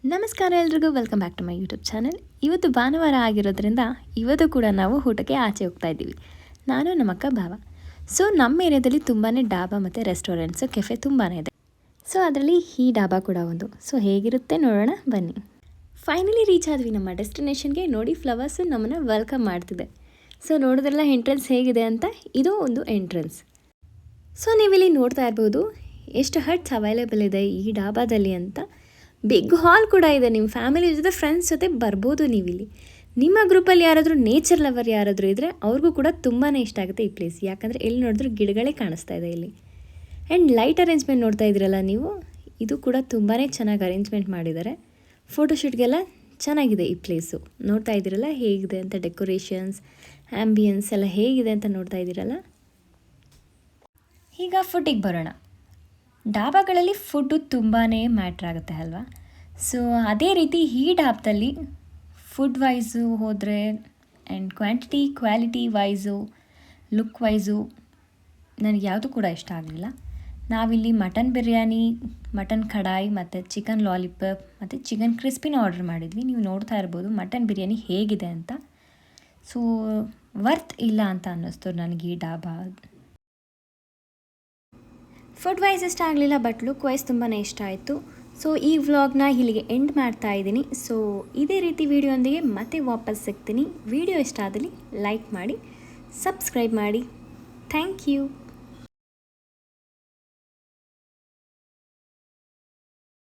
ನಮಸ್ಕಾರ ಎಲ್ರಿಗೂ, welcome back to my YouTube channel. ಇವತ್ತು ಭಾನುವಾರ ಆಗಿರೋದ್ರಿಂದ ಇವತ್ತು ಕೂಡ ನಾವು ಊಟಕ್ಕೆ ಆಚೆ ಹೋಗ್ತಾ ಇದ್ದೀವಿ, ನಾನು ನಮ್ಮಕ್ಕ ಭಾವ. ಸೊ ನಮ್ಮ ಏರಿಯಾದಲ್ಲಿ ತುಂಬಾ ಡಾಬಾ ಮತ್ತು ರೆಸ್ಟೋರೆಂಟ್ಸು, ಕೆಫೆ ತುಂಬಾ ಇದೆ. ಸೊ ಅದರಲ್ಲಿ ಈ ಡಾಬಾ ಕೂಡ ಒಂದು. ಸೊ ಹೇಗಿರುತ್ತೆ ನೋಡೋಣ ಬನ್ನಿ. ಫೈನಲಿ ರೀಚ್ ಆದ್ವಿ ನಮ್ಮ ಡೆಸ್ಟಿನೇಷನ್ಗೆ. ನೋಡಿ, ಫ್ಲವರ್ಸು ನಮ್ಮನ್ನು ವೆಲ್ಕಮ್ ಮಾಡ್ತಿದೆ. ಸೊ ನೋಡಿದ್ರಲ್ಲ ಎಂಟ್ರೆನ್ಸ್ ಹೇಗಿದೆ ಅಂತ. ಇದು ಒಂದು ಎಂಟ್ರೆನ್ಸ್. ಸೊ ನೀವಿಲ್ಲಿ ನೋಡ್ತಾ ಇರ್ಬೋದು ಎಷ್ಟು ಹಟ್ಸ್ ಅವೈಲೇಬಲ್ ಇದೆ ಈ ಡಾಬಾದಲ್ಲಿ ಅಂತ. ಬಿಗ್ ಹಾಲ್ ಕೂಡ ಇದೆ. ನಿಮ್ಮ ಫ್ಯಾಮಿಲಿ ಜೊತೆ, ಫ್ರೆಂಡ್ಸ್ ಜೊತೆ ಬರ್ಬೋದು ನೀವಿಲ್ಲಿ. ನಿಮ್ಮ ಗ್ರೂಪಲ್ಲಿ ಯಾರಾದರೂ ನೇಚರ್ ಲವರ್ ಯಾರಾದರೂ ಇದ್ದರೆ ಅವ್ರಿಗೂ ಕೂಡ ತುಂಬಾ ಇಷ್ಟ ಆಗುತ್ತೆ ಈ ಪ್ಲೇಸ್. ಯಾಕಂದರೆ ಎಲ್ಲಿ ನೋಡಿದ್ರೂ ಗಿಡಗಳೇ ಕಾಣಿಸ್ತಾ ಇದೆ ಇಲ್ಲಿ. ಆ್ಯಂಡ್ ಲೈಟ್ ಅರೇಂಜ್ಮೆಂಟ್ ನೋಡ್ತಾ ಇದ್ದೀರಲ್ಲ ನೀವು, ಇದು ಕೂಡ ತುಂಬಾ ಚೆನ್ನಾಗಿ ಅರೇಂಜ್ಮೆಂಟ್ ಮಾಡಿದ್ದಾರೆ. ಫೋಟೋಶೂಟ್ಗೆಲ್ಲ ಚೆನ್ನಾಗಿದೆ ಈ ಪ್ಲೇಸು. ನೋಡ್ತಾ ಇದ್ದೀರಲ್ಲ ಹೇಗಿದೆ ಅಂತ, ಡೆಕೋರೇಷನ್ಸ್, ಆ್ಯಂಬಿಯನ್ಸ್ ಎಲ್ಲ ಹೇಗಿದೆ ಅಂತ ನೋಡ್ತಾ ಇದ್ದೀರಲ್ಲ. ಈಗ ಫುಡ್ಡಿಗೆ ಬರೋಣ. ಡಾಬಾಗಳಲ್ಲಿ ಫುಡ್ಡು ತುಂಬಾ ಮ್ಯಾಟ್ರ್ ಆಗುತ್ತೆ ಅಲ್ವಾ. ಸೊ ಅದೇ ರೀತಿ ಈ ಡಾಬಾದಲ್ಲಿ ಫುಡ್ ವೈಸು ಹೋದರೆ and quantity quality wise, look wise ನನಗೆ ಯಾವುದು ಕೂಡ ಇಷ್ಟ ಆಗಲಿಲ್ಲ. ನಾವಿಲ್ಲಿ ಮಟನ್ ಬಿರಿಯಾನಿ, ಮಟನ್ ಕಡಾಯಿ ಮತ್ತು ಚಿಕನ್ ಲಾಲಿಪಾಪ್ ಮತ್ತು ಚಿಕನ್ ಕ್ರಿಸ್ಪಿನ ಆರ್ಡರ್ ಮಾಡಿದ್ವಿ. ನೀವು ನೋಡ್ತಾ ಇರ್ಬೋದು ಮಟನ್ ಬಿರಿಯಾನಿ ಹೇಗಿದೆ ಅಂತ. ಸೊ ವರ್ತ್ ಇಲ್ಲ ಅಂತ ಅನ್ನಿಸ್ತು ನನಗೆ ಈ ಡಾಬಾ. ಫುಡ್ ವೈಸ್ ಇಷ್ಟ ಆಗಲಿಲ್ಲ, ಬಟ್ ಲುಕ್ ವೈಸ್ ತುಂಬಾ ಇಷ್ಟ ಆಯಿತು. ಸೊ ಈ ವ್ಲಾಗ್ನ ಇಲ್ಲಿಗೆ ಎಂಡ್ ಮಾಡ್ತಾ ಇದ್ದೀನಿ. ಸೊ ಇದೇ ರೀತಿ ವಿಡಿಯೋಂದಿಗೆ ಮತ್ತೆ ವಾಪಸ್ ಸಿಗ್ತೀನಿ. ವಿಡಿಯೋ ಇಷ್ಟ ಆದಲ್ಲಿ ಲೈಕ್ ಮಾಡಿ, ಸಬ್ಸ್ಕ್ರೈಬ್ ಮಾಡಿ. Thank you.